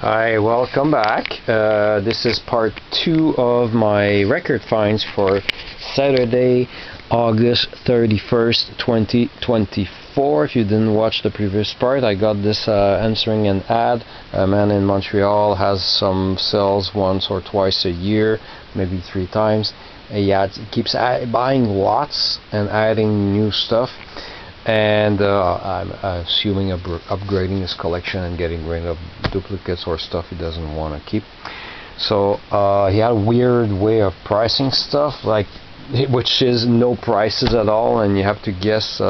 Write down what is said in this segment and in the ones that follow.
Hi, welcome back. This is part 2 of my record finds for Saturday, August 31st, 2024. If you didn't watch the previous part, I got this answering an ad. A man in Montreal has some sales once or twice a year, maybe 3 times. He keeps buying lots and adding new stuff. And I'm assuming upgrading his collection and getting rid of duplicates or stuff he doesn't want to keep. So he had a weird way of pricing stuff, like which is no prices at all, and you have to guess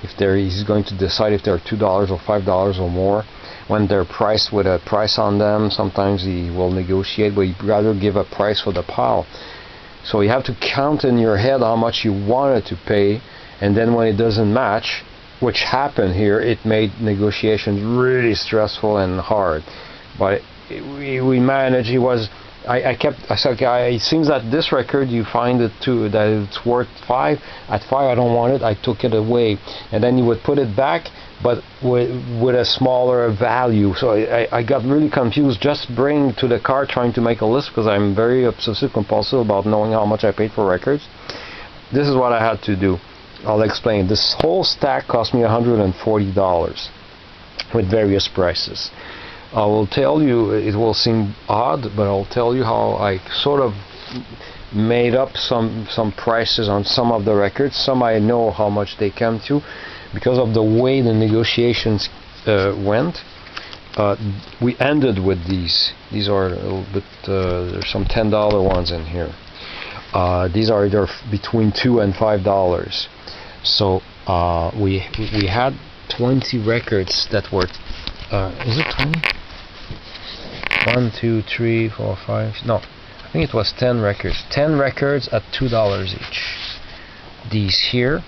he's going to decide if they're $2 or $5 or more. When they're priced with a price on them, sometimes he will negotiate, but he'd rather give a price for the pile. So you have to count in your head how much you wanted to pay. And then when it doesn't match, which happened here, it made negotiations really stressful and hard. But we managed. I said, okay, it seems that this record you find it too, that it's worth 5. At 5 I don't want it, I took it away. And then you would put it back, but with a smaller value. So I got really confused just bringing to the car trying to make a list, because I'm very obsessive compulsive about knowing how much I paid for records. This is what I had to do. I'll explain. This whole stack cost me $140 with various prices. I will tell you, it will seem odd, but I'll tell you how I sort of made up some prices on some of the records. Some I know how much they come to because of the way the negotiations went. We ended with these. These are a little bit, there's some $10 ones in here. These are either between $2 and $5. So we had 20 records that were, is it 20? 1, 2, 3, 4, 5, no, I think it was 10 records. 10 records at $2 each. These here,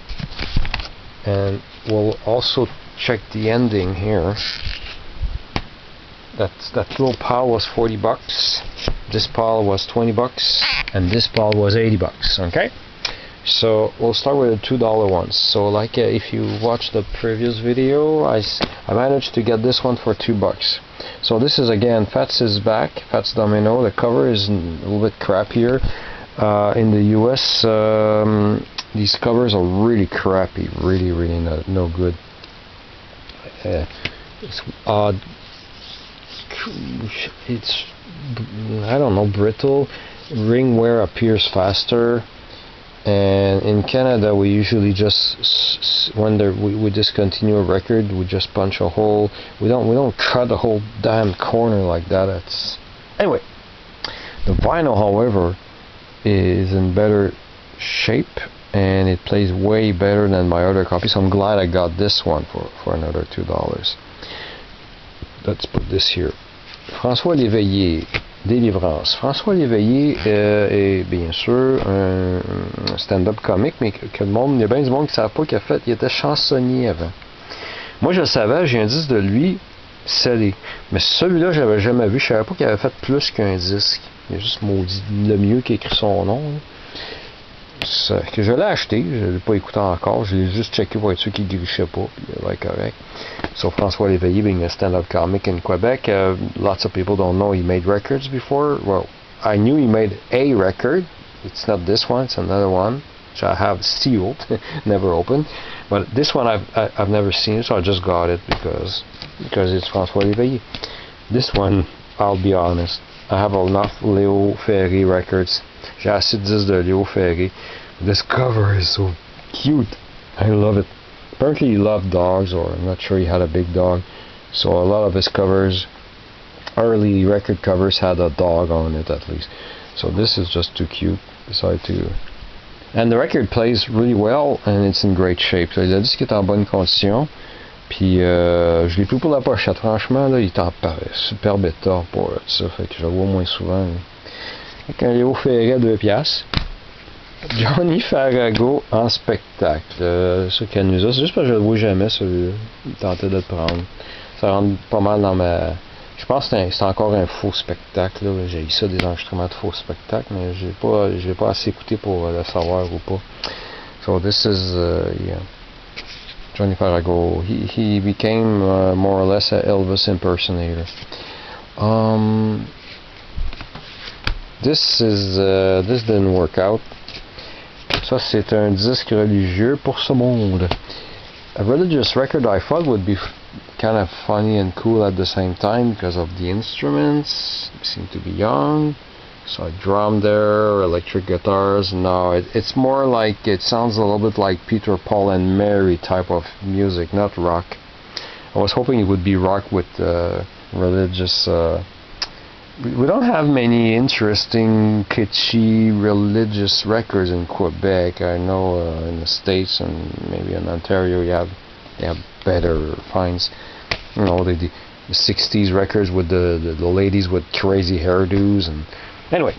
and we'll also check the ending here. That little pile was $40. This pile was $20, and this pile was $80. Okay. So we'll start with the $2 ones. So like if you watch the previous video, I managed to get this one for $2. So this is again Fats' back, Fats Domino. The cover is a little bit crappier. In the US, these covers are really crappy, really no good. It's I don't know, brittle. Ring wear appears faster. And in Canada, we usually just when we discontinue a record, we just punch a hole. We don't cut a whole damn corner like that. Anyway. The vinyl, however, is in better shape, and it plays way better than my other copy. So I'm glad I got this one for another $2. Let's put this here. François Léveillé. Délivrance. François Léveillé est bien sûr un stand-up comique, mais que le monde, il y a bien du monde qui ne savent pas qu'il a fait. Il était chansonnier avant. Moi je le savais, j'ai un disque de lui scellé. Mais celui-là, je l'avais jamais vu. Je savais pas qu'il avait fait plus qu'un disque. Il y a juste maudit le mieux qui écrit son nom. Que je l'ai acheté, je ne l'ai pas écouté encore. Je l'ai juste checké pour être sûr qu'il ne grichait pas. Puis il va être correct. So François Léveillé being a stand-up comic in Quebec, lots of people don't know he made records before. Well, I knew he made a record. It's not this one, it's another one, which I have sealed, never opened. But this one I've never seen, so I just got it because it's François Léveillé. This one, I'll be honest, I have enough Léo Ferré records. J'ai assez de disques de Léo Ferré. This cover is so cute. I love it. Apparently he loved dogs, or I'm not sure he had a big dog. So a lot of his covers, early record covers, had a dog on it at least. So this is just too cute. Decided to... And the record plays really well, and it's in great shape. So le disque est en bonne condition. Puis je l'ai pris pour la pochette. Franchement, là, il est en superbe état pour ça. Fait que je le vois moins souvent. Avec un Léo Ferré à 2$. Johnny Farago en spectacle. Ce Canusa, c'est juste parce que je le vois jamais, celui-là. Il tentait de le prendre. Ça rentre pas mal dans ma... Je pense que c'est encore un faux spectacle. Là. J'ai eu ça des enregistrements de faux spectacles, mais je l'ai pas assez écouté pour le savoir ou pas. So this is, yeah. Johnny Farago. He became more or less an Elvis impersonator. This didn't work out. Ça, c'est un disque religieux pour ce monde. A religious record I thought would be kind of funny and cool at the same time because of the instruments. They seem to be young. So a drum there, electric guitars. No, it's more like, it sounds a little bit like Peter, Paul and Mary type of music, not rock. I was hoping it would be rock with religious. We don't have many interesting, kitschy, religious records in Quebec. I know in the States and maybe in Ontario they have better finds. You know, the 60s records with the ladies with crazy hairdos. And anyway,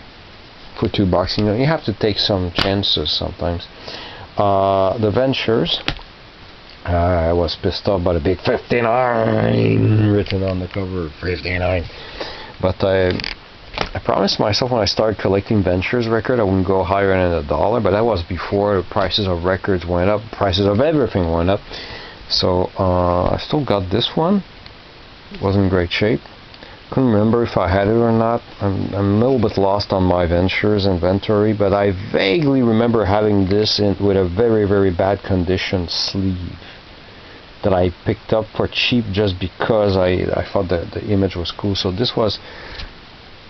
for $2, you know, you have to take some chances sometimes. The Ventures. I was pissed off by the big 59 written on the cover, 59. But I promised myself when I started collecting Ventures record I wouldn't go higher than $1, but that was before the prices of records went up, prices of everything went up. So I still got this one. It was in great shape. Couldn't remember if I had it or not. I'm a little bit lost on my Ventures inventory, but I vaguely remember having this with a very, very bad condition sleeve that I picked up for cheap just because I thought that the image was cool. So this was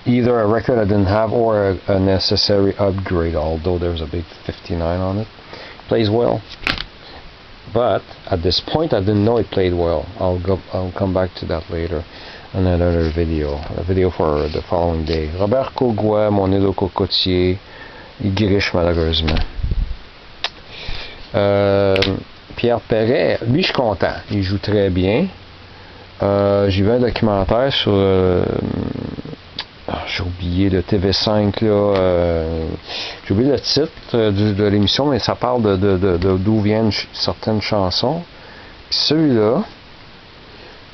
either a record I didn't have or a necessary upgrade, although there's a big 59 on it. Plays well, but at this point I didn't know it played well. I'll come back to that later in another video, a video for the following day. Robert Courgois, mon île au cocotier, il griche malheureusement. Pierre Perret, lui je suis content, il joue très bien. J'ai vu un documentaire sur j'ai oublié le TV5 là, j'ai oublié le titre de l'émission, mais ça parle d'où viennent certaines chansons. Puis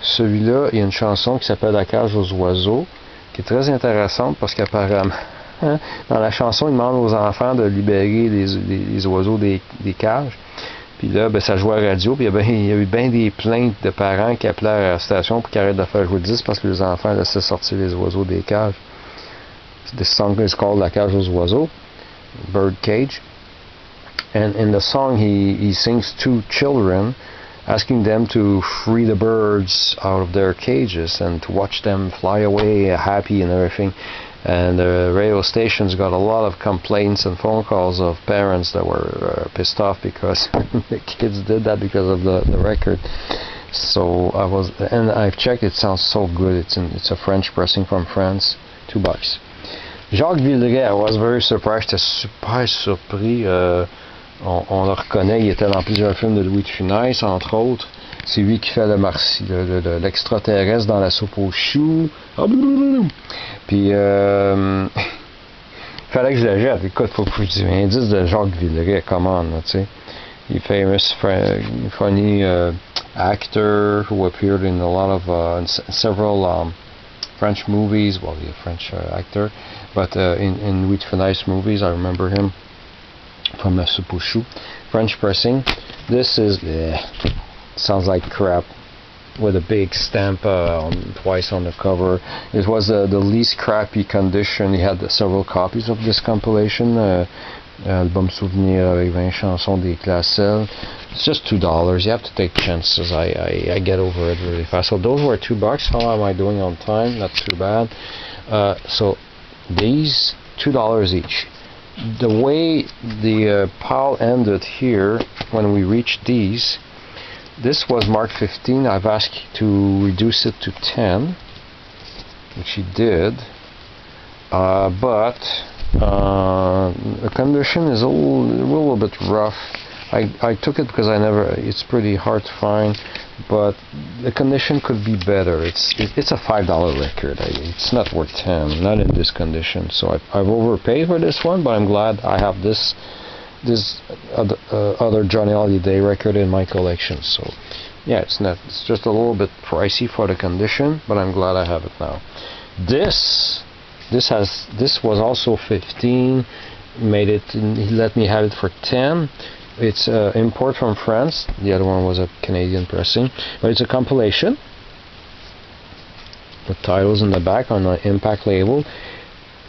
celui-là, il y a une chanson qui s'appelle La cage aux oiseaux, qui est très intéressante parce qu'apparemment dans la chanson il demande aux enfants de libérer les oiseaux des cages. Puis là, ben, ça jouait à la radio, puis il y a eu bien des plaintes de parents qui appelaient à la station pour qu'ils arrêtent de faire jouer le disque parce que les enfants laissaient sortir les oiseaux des cages. This song is called La cage aux oiseaux, Bird Cage. And in the song he sings to children, asking them to free the birds out of their cages and to watch them fly away happy and everything. And the radio stations got a lot of complaints and phone calls of parents that were pissed off because the kids did that because of the record. So I've checked, it sounds so good. It's a French pressing from France, $2. Jacques Villeray, I was very surprised. J'étais super surpris. On le reconnaît, il était dans plusieurs films de Louis de Funès, entre autres. C'est lui qui fait l'extraterrestre dans la soupe aux choux. Puis, il fallait que je le jette. Écoute, faut que je dise un indice de Jacques Villeray, come on, tu sais. He's famous, funny actor who appeared in a lot of, several French movies. Well, he's a French actor, but in Louis de Funès movies, I remember him from La soupe aux choux. French pressing. This is, sounds like crap, with a big stamp twice on the cover. It was the least crappy condition. He had several copies of this compilation, album souvenir avec 20 chansons des Classelles. It's just $2. You have to take chances. I get over it really fast. So those were $2. How am I doing on time? Not too bad. So these $2 each. The way the pile ended here when we reached these, this was marked 15. I've asked to reduce it to 10, which he did, but the condition is a little bit rough. I took it because it's pretty hard to find, but the condition could be better. It's a $5 record. It's not worth 10, not in this condition. So I've overpaid for this one, but I'm glad I have this other Johnny Hallyday record in my collection. So yeah, it's just a little bit pricey for the condition, but I'm glad I have it now. This was also 15. He let me have it for 10. It's import from France. The other one was a Canadian pressing, but it's a compilation. The titles in the back on the Impact label.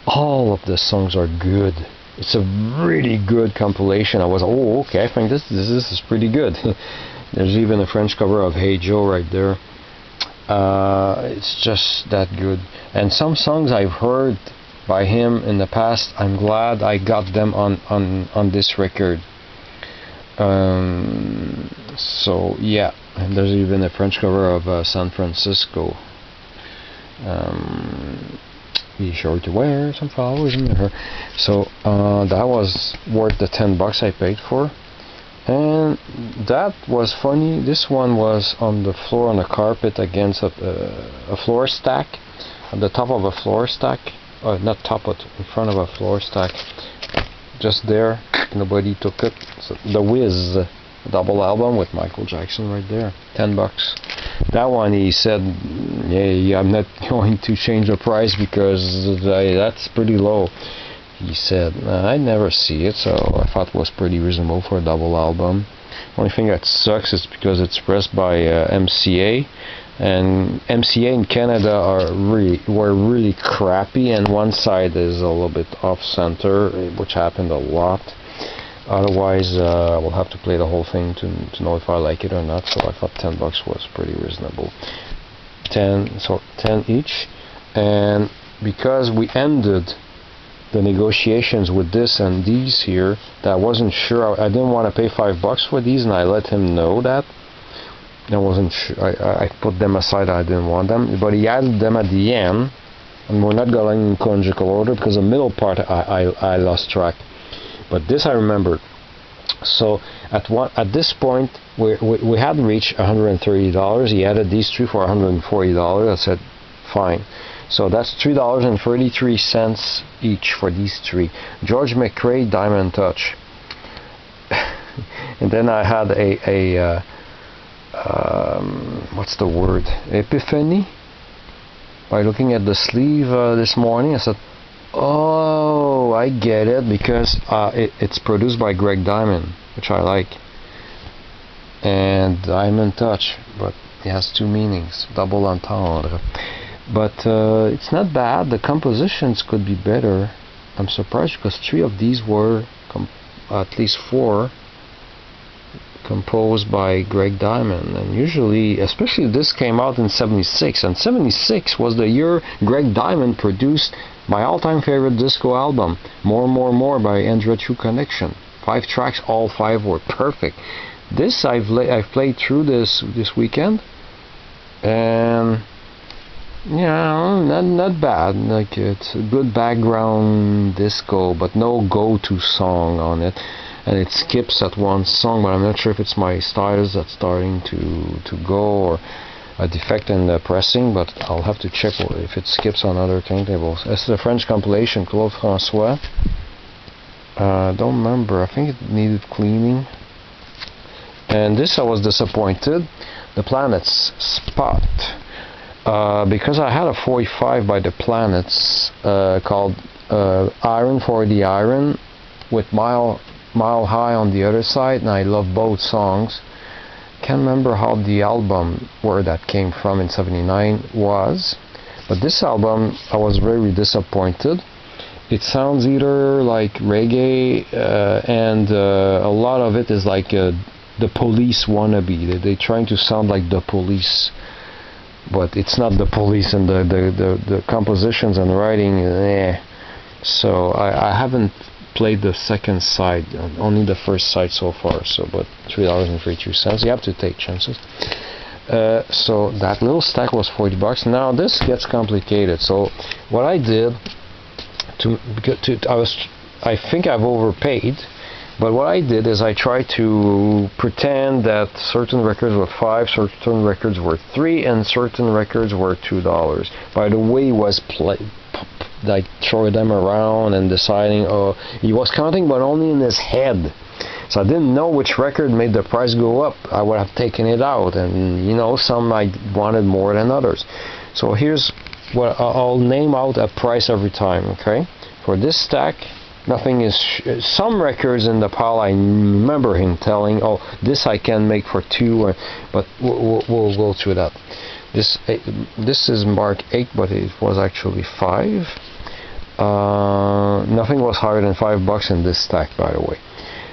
All of the songs are good. It's a really good compilation. I was, oh, okay, I think this is pretty good. There's even a French cover of Hey Joe right there. It's just that good. And some songs I've heard by him in the past, I'm glad I got them on this record. So yeah, and there's even a French cover of San Francisco. Be sure to wear some flowers in your hair. So that was worth the $10 I paid for. And that was funny. This one was on the floor on the carpet against a floor stack, at the top of a floor stack, not top, but in front of a floor stack. Just there, nobody took it. So the Wiz double album with Michael Jackson right there, $10. That one, he said, yeah, I'm not going to change the price because that's pretty low. He said, I never see it, so I thought it was pretty reasonable for a double album. Only thing that sucks is because it's pressed by MCA, and MCA in Canada were really crappy, and one side is a little bit off center, which happened a lot. Otherwise, we'll have to play the whole thing to know if I like it or not. So I thought $10 was pretty reasonable. 10 each, and because we ended the negotiations with this and these here, that I wasn't sure. I didn't want to pay $5 for these, and I let him know that. I wasn't sure. I put them aside. I didn't want them, but he added them at the end, and we're not going in chronological order because the middle part I lost track. But this I remembered. So at this point we had reached $130. He added these three for $140. I said fine. So that's $3.33 each for these three. George McRae, Diamond Touch. And then I had a what's the word? Epiphany. By looking at the sleeve this morning, I said, oh, I get it, because it's produced by Greg Diamond, which I like. And Diamond Touch, but it has two meanings, double entendre. But it's not bad. The compositions could be better. I'm surprised because three of these were, at least four, composed by Greg Diamond. And usually, especially this came out in '76, and '76 was the year Greg Diamond produced my all-time favorite disco album, More by Andrea True Connection. 5 tracks, all 5 were perfect. This I've played through this weekend, and yeah, not bad. Like, it's a good background disco, but no go-to song on it. And it skips at one song, but I'm not sure if it's my styles that's starting to go, or a defect in the pressing, but I'll have to check if it skips on other turntables. This is a French compilation, Claude François. Don't remember, I think it needed cleaning. And this I was disappointed. The Planets Spot. Because I had a 45 by the Planets called Iron for the Iron, with Mile High on the other side, and I love both songs. Can't remember how the album, where that came from in '79 was, but this album I was very disappointed. It sounds either like reggae and a lot of it is like the Police wannabe. They're trying to sound like the Police, but it's not the Police, and the compositions and writing, So I haven't played the second side, only the first side so far. So, but $3.32. You have to take chances. So that little stack was $40. Now this gets complicated. So what I did I think I've overpaid. But what I did is I tried to pretend that certain records were $5, certain records were $3, and certain records were $2. By the way, he was like throwing them around and deciding. He was counting, but only in his head. So I didn't know which record made the price go up. I would have taken it out, and some I wanted more than others. So here's what I'll name out a price every time. Okay, for this stack. Nothing is. Some records in the pile I remember him telling, "Oh, this I can make for $2," but we'll go through that. This is marked 8, but it was actually 5. Nothing was higher than $5 in this stack, by the way.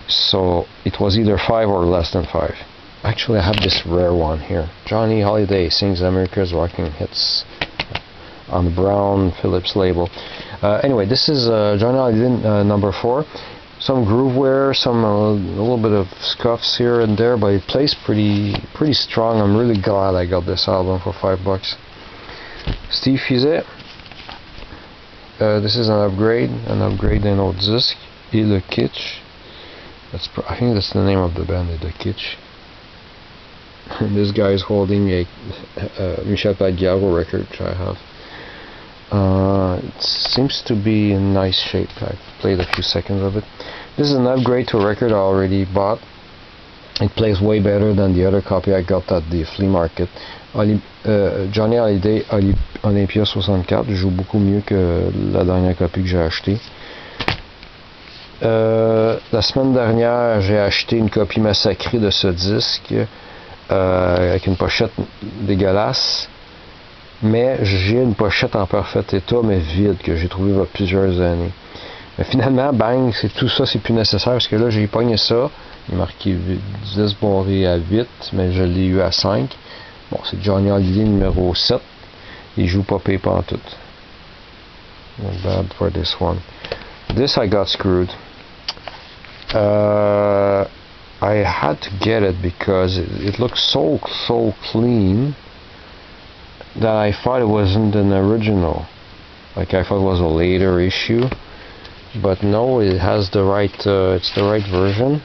So it was either 5 or less than 5. Actually, I have this rare one here. Johnny Holiday sings America's Rocking Hits on the brown Philips label. Anyway, this is Johnny Holiday number 4. Some groove wear, some a little bit of scuffs here and there, but it plays pretty strong. I'm really glad I got this album for $5. Steve Fizet. This is an upgrade d'un autre disque. Et le Kitsch. I think that's the name of the band, the Kitsch. This guy is holding a Michel Padgaro record, which I have. It seems to be in nice shape. I played a few seconds of it. This is an upgrade to a record I already bought. It plays way better than the other copy I got at the flea market. Johnny Hallyday Olympia 64 joue beaucoup mieux que la dernière copie que j'ai achetée. La semaine dernière, j'ai acheté une copie massacrée de ce disque avec une pochette dégueulasse. Mais j'ai une pochette en parfait état, mais vide, que j'ai trouvé il y a plusieurs années. Mais finalement, bang, tout ça, c'est plus nécessaire, parce que là, j'ai pogné ça. Il est marqué 10 boré à 8, mais je l'ai eu à 5. Bon, c'est Johnny Hallyday numéro 7. Il joue pas pay pantoute. Not bad for this one. This I got screwed. I had to get it because it looks so clean that I thought it wasn't an original. Like I thought it was a later issue, but no, it has the right. It's the right version,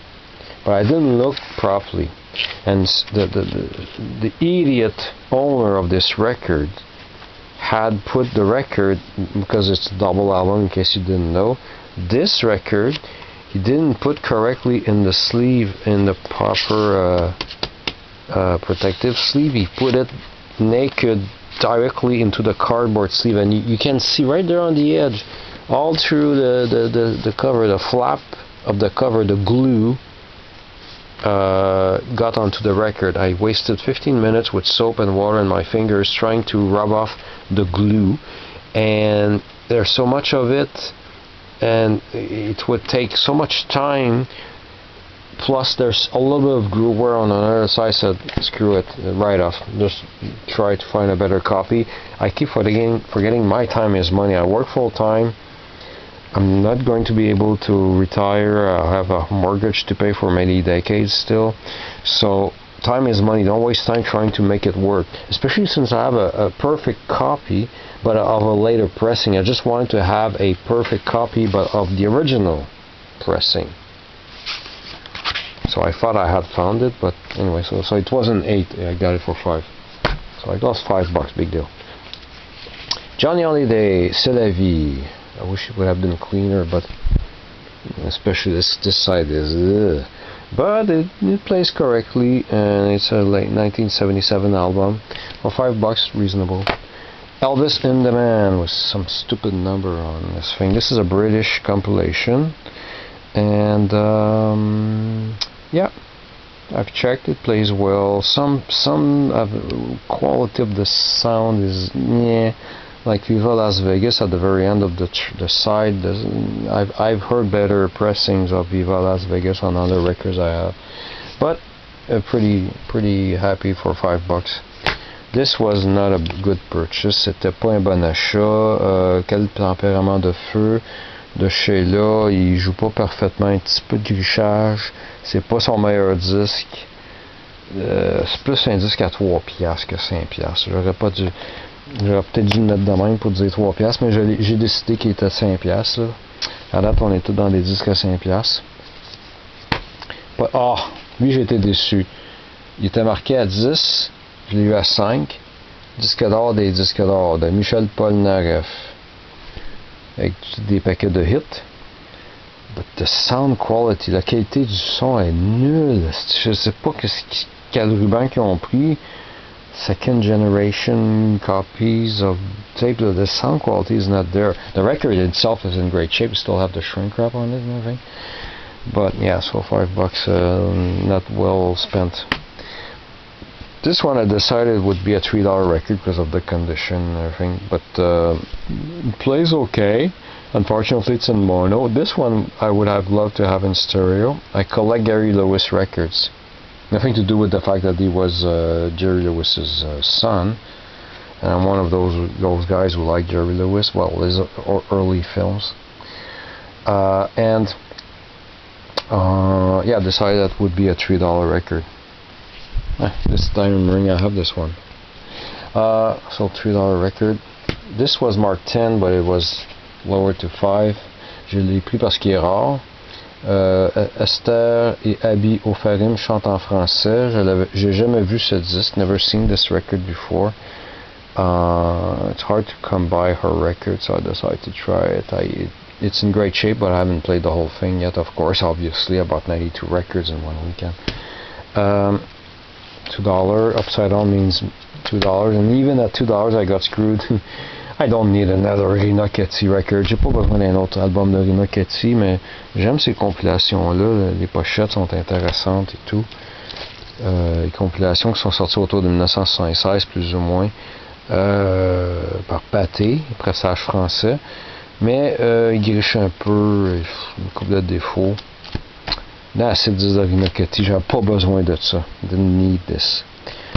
but I didn't look properly, and the idiot owner of this record had put the record, because it's a double album. In case you didn't know, this record he didn't put correctly in the sleeve, in the proper protective sleeve. He put it naked directly into the cardboard sleeve, and you can see right there on the edge, all through the cover, the flap of the cover, the glue got onto the record. I wasted 15 minutes with soap and water and my fingers trying to rub off the glue, and there's so much of it, and it would take so much time. Plus there's a little bit of glue wear on the other side, so screw it, right off. Just try to find a better copy. I keep forgetting my time is money. I work full time. I'm not going to be able to retire. I have a mortgage to pay for many decades still. So time is money. Don't waste time trying to make it work. Especially since I have a perfect copy, but of a later pressing. I just wanted to have a perfect copy, but of the original pressing. So I thought I had found it, but anyway, so it wasn't 8, I got it for 5. So I lost $5, big deal. Johnny Hallyday, C'est la vie. I wish it would have been cleaner, but especially this side is, ugh. But it plays correctly, and it's a late 1977 album. For $5, reasonable. Elvis in the Man with some stupid number on this thing. This is a British compilation, and yeah, I've checked. It plays well. Some quality of the sound is like Viva Las Vegas at the very end of the side. I've heard better pressings of Viva Las Vegas on other records I have, but pretty happy for $5. This was not a good purchase. C'était pas un bon achat. Quel tempérament de feu de Sheila. Il joue pas parfaitement, un petit peu de grichage. C'est pas son meilleur disque. C'est plus un disque à 3$ que 5$. J'aurais peut-être dû le mettre de même pour dire 3$, mais j'ai décidé qu'il était 5$. Là. À date, on est tous dans des disques à 5$. Lui, j'ai été déçu. Il était marqué à 10$. Je l'ai eu à 5. Disque d'or des disques d'or de Michel Polnareff. Avec des paquets de hits. But the sound quality, la qualité du son est nulle. Je sais pas quel ruban qu'ils ont pris. Second generation copies of tape. The sound quality is not there. The record itself is in great shape. You still have the shrink wrap on it and everything. But yeah, so $5, not well spent. This one I decided would be a $3 record because of the condition and everything, but it plays okay. Unfortunately, it's in mono. This one I would have loved to have in stereo. I collect Gary Lewis records. Nothing to do with the fact that he was Jerry Lewis's son. And I'm one of those guys who like Jerry Lewis. Well, his early films. Yeah, decided that would be a $3 record. This diamond ring, I have this one. So $3 record. This was marked 10, but it was lowered to 5. Je l'ai pris parce qu'il est rare. Esther et Abby Ofarim chantent en français. J'ai jamais vu ce disque. Never seen this record before. It's hard to come by her record, so I decided to try it. It's in great shape, but I haven't played the whole thing yet. Of course, obviously, I bought 92 records in one weekend. $2 upside down means $2, and even at $2 I got screwed. I don't need another Rena Ketty record. J'ai pas besoin d'un autre album de Rena Ketty, mais j'aime ces compilations-là. Les pochettes sont intéressantes et tout. Les compilations qui sont sorties autour de 1976 plus ou moins, par Pathé, pressage français. Mais il griche un peu, une couple de défauts. Là, c'est 10 de Rena Ketty, j'avais pas besoin de ça. Didn't need this.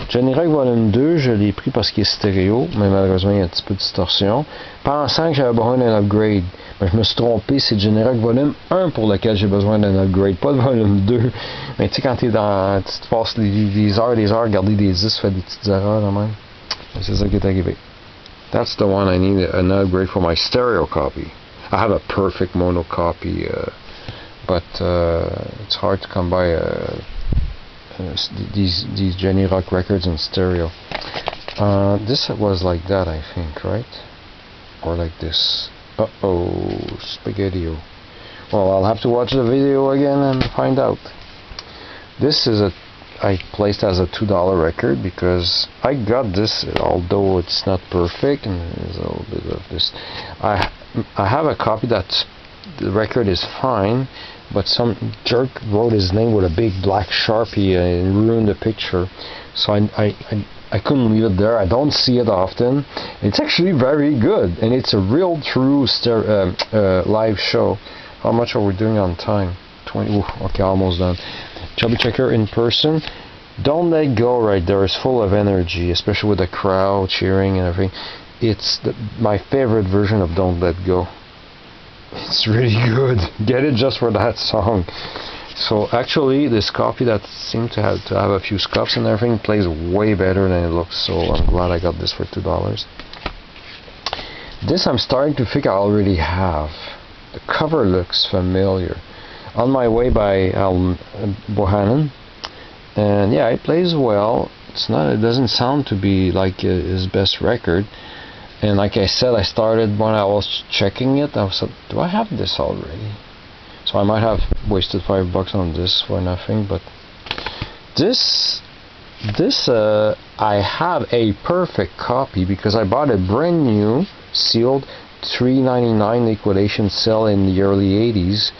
Johnny Rock Volume 2, je l'ai pris parce qu'il est stéréo, mais malheureusement il y a un petit peu de distorsion. Pensant que j'avais besoin d'un upgrade, mais je me suis trompé, c'est Johnny Rock Volume 1 pour lequel j'ai besoin d'un upgrade, pas le Volume 2. Mais tu sais, quand tu te passes des heures à regarder des disques, tu fais des petites erreurs là même. C'est ça qui est arrivé. That's the one I need an upgrade for my stereo copy. I have a perfect mono copy, but it's hard to come by these Jenny Rock records in stereo. This was like that, I think, right? Or like this. Uh-oh, spaghetti-o. Well, I'll have to watch the video again and find out. This is I placed as a $2 record because I got this, although it's not perfect, and there's a little bit of this. I have a copy that the record is fine, but some jerk wrote his name with a big black Sharpie and ruined the picture. So I couldn't leave it there. I don't see it often. It's actually very good, and it's a real true live show. How much are we doing on time? 20. Ooh, okay, almost done. Chubby Checker in person. Don't Let Go right there is full of energy, especially with the crowd cheering and everything. It's my favorite version of Don't Let Go. It's really good. Get it just for that song. So actually, this copy that seemed to have a few scuffs and everything plays way better than it looks. So I'm glad I got this for $2. This I'm starting to think I already have. The cover looks familiar. On My Way by Al Bohannon, and yeah, it plays well. It doesn't sound to be like his best record. And like I said, I started when I was checking it. I was like, do I have this already? So I might have wasted $5 on this for nothing. But this I have a perfect copy because I bought it brand new, sealed, $3.99 liquidation sale in the early 80s.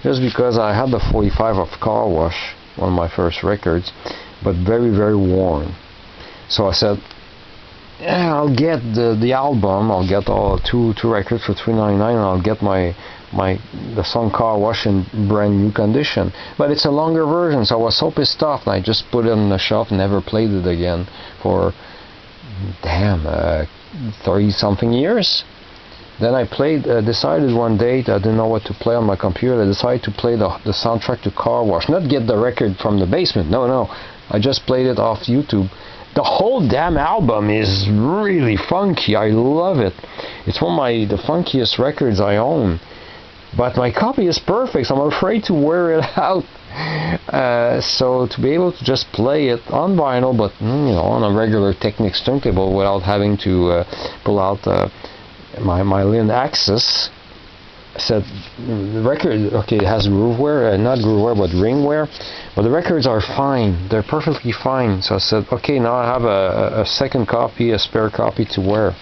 Just because I had the 45 of Car Wash, one of my first records, but very, very worn. So I said, yeah, I'll get the album. I'll get all two records for $3.99, and I'll get the song Car Wash in brand new condition. But it's a longer version, so I was so pissed off, and I just put it on the shelf and never played it again for 30-something years. Then I decided one day that I didn't know what to play on my computer. I decided to play the soundtrack to Car Wash. Not get the record from the basement. No. I just played it off YouTube. The whole damn album is really funky. I love it. It's one of the funkiest records I own. But my copy is perfect, so I'm afraid to wear it out. So to be able to just play it on vinyl, but on a regular Technics turntable without having to pull out my Linn Axis. I said the record, okay, it has grooveware, not grooveware but ringware, but the records are fine, they're perfectly fine. So I said, okay, now I have a second copy, a spare copy to wear.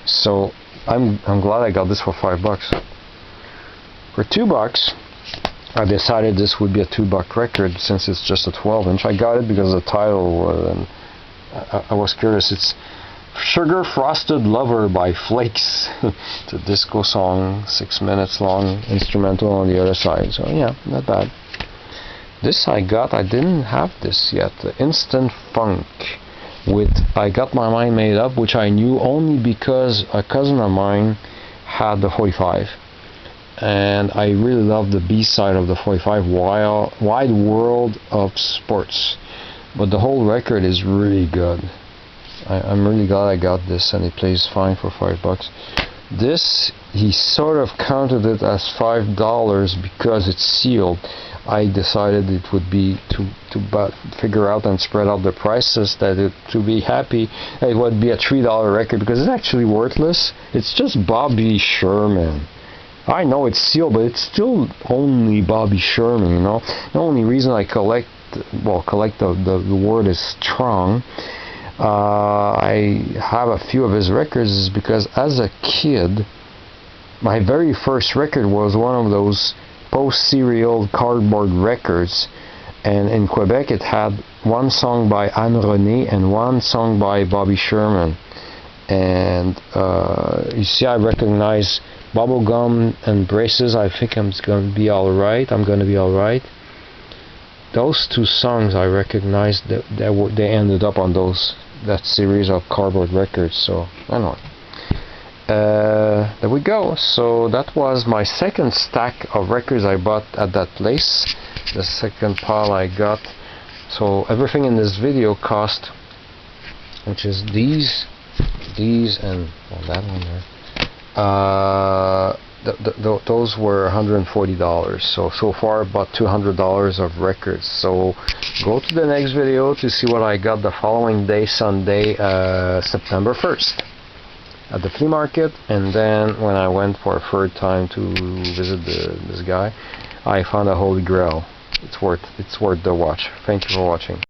So I'm glad I got this for $5. For $2 I decided this would be a $2 record since it's just a 12-inch. I got it because the title I was curious. It's Sugar Frosted Lover by Flakes. It's a disco song, 6 minutes long, instrumental on the other side. So yeah, not bad. This I didn't have this yet. The Instant Funk with I Got My Mind Made Up, which I knew only because a cousin of mine had the 45. And I really love the B-side of the 45, Wide World of Sports. But the whole record is really good. I'm really glad I got this, and it plays fine for $5. This, he sort of counted it as $5 because it's sealed. I decided it would be to figure out and spread out the prices, to be happy it would be a $3 record, because it's actually worthless. It's just Bobby Sherman. I know it's sealed, but it's still only Bobby Sherman, you know. The only reason I collect the word is strong. I have a few of his records is because as a kid, my very first record was one of those post-serial cardboard records, and in Quebec it had one song by Anne Renée and one song by Bobby Sherman. And you see, I recognize Bubblegum and Braces. I think I'm gonna be alright. Those two songs I recognized that they ended up on that series of cardboard records. So anyway, there we go. So that was my second stack of records I bought at that place. The second pile I got. So everything in this video cost, which is these and that one there. Those were $140. So far about $200 of records. So go to the next video to see what I got the following day, Sunday, September 1st, at the flea market. And then when I went for a third time to visit this guy, I found a holy grail. It's worth the watch. Thank you for watching.